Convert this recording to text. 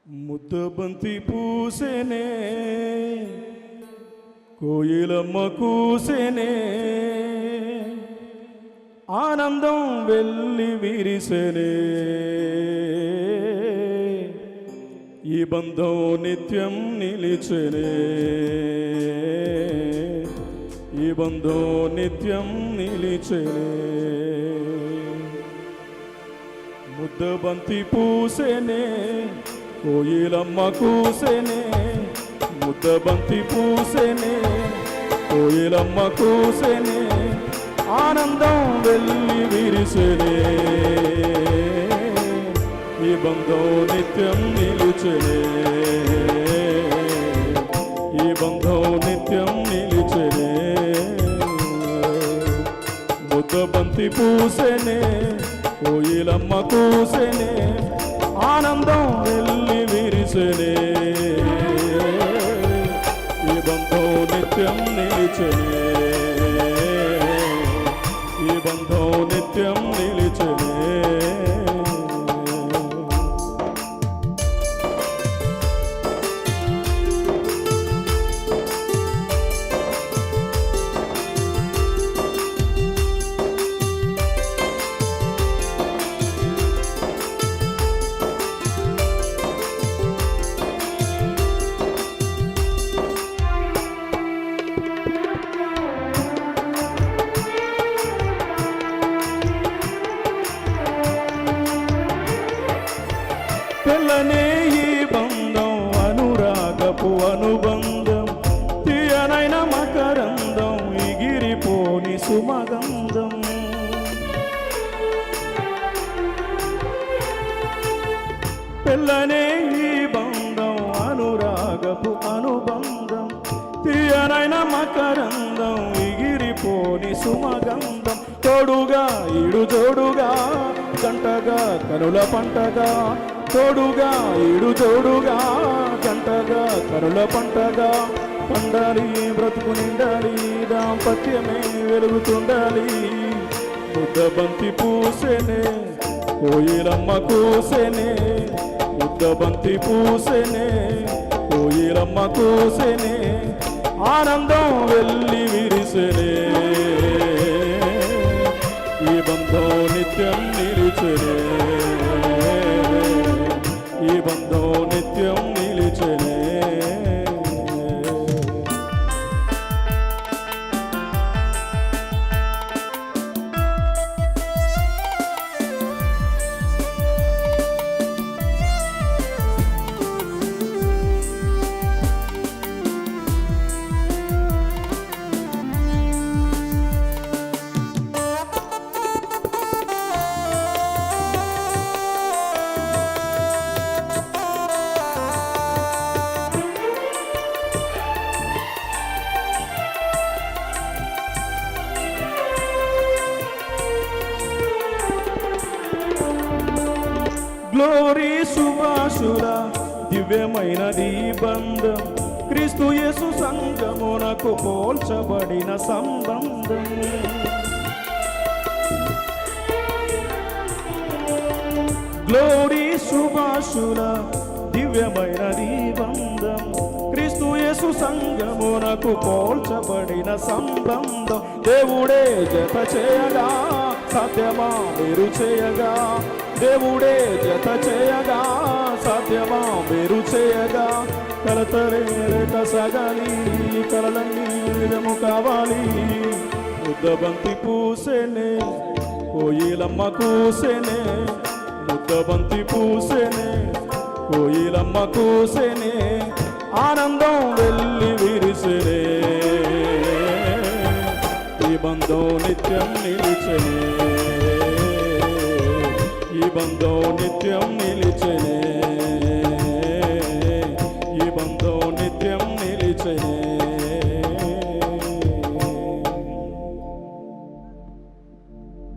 ముద్దబంతి పూసేనే కోయిలమ్మ కూసేనే ఆనందం వెళ్ళి విరిసేనే ఈ బంధం నిత్యం నిలిచెనే ఈ బంధం నిత్యం నిలిచెనే ముద్దబంతి పూసేనే కోయిలమ్మ కూసేనే ముద్దబంతి పూసేనే కోయిలమ్మ కూసేనే ఆనందం వెళ్ళి విరిసేనే ఈ బంధం నిత్యం నిలిచెనే ఈ బంధం నిత్యం నిలిచెనే ముద్దబంతి పూసేనే కోయిలమ్మ కూసేనే ఆనందం వెళ్ళి విరిసేనే ఈ బంధం నిత్యం నిలిచెనే ఈ బంధం నిత్యం నిలిచెనే తెల్లనే ఈ బంధం అనురాగపు అనుబంధం తీయనైన మకరందం ఎగిరిపోని సుమగంధం తెల్లనే ఈ బంధం అనురాగపు అనుబంధం తీయనైన మకరందం ఎగిరిపోని సుమగంధం తోడుగా ఈడు జోడుగా జంటగా కనుల పంటగా తోడుగా ఈడు తోడుగా జంటగా కరుల పంటగా పండాలి బ్రతుకు నిండాలి దాంపత్యమే వెలుగుతుండాలి ముద్దబంతి పూసేనే కోయిలమ్మ కూసేనే ముద్దబంతి పూసేనే కోయిలమ్మ కూసేనే ఆనందం వెళ్ళి విరిసేనే ఈ బంధం నిత్యం నిలిచెనే ఈ బంధం నిత్యం నిలిచెనే గ్లోరీ సుభాషుల దివ్యమైనది బంధం క్రీస్తు యేసు సంగమునకు పోల్చబడిన సంబంధం గ్లోరీ సుభాషుల దివ్యమైనది బంధం క్రీస్తు యేసు సంగమునకు పోల్చబడిన సంబంధం దేవుడే జత చేయగా సాధ్యమా మీరు చేయగా దేవుడే జత చేయగా సాధ్యమా మీరు చేయగా కలతరే రేట సాగాలి కలలన్నీ నిజము కావాలి ముద్దబంతి పూసేనే కోయిలమ్మ కూసేనే ముద్దబంతి పూసేనే కోయిలమ్మ కూసేనే ఆనందం వెళ్ళి విరిసేనే ఈ బంధం నిత్యం నిలిచెనే ఈ బంధం నిత్యం నిలిచెనే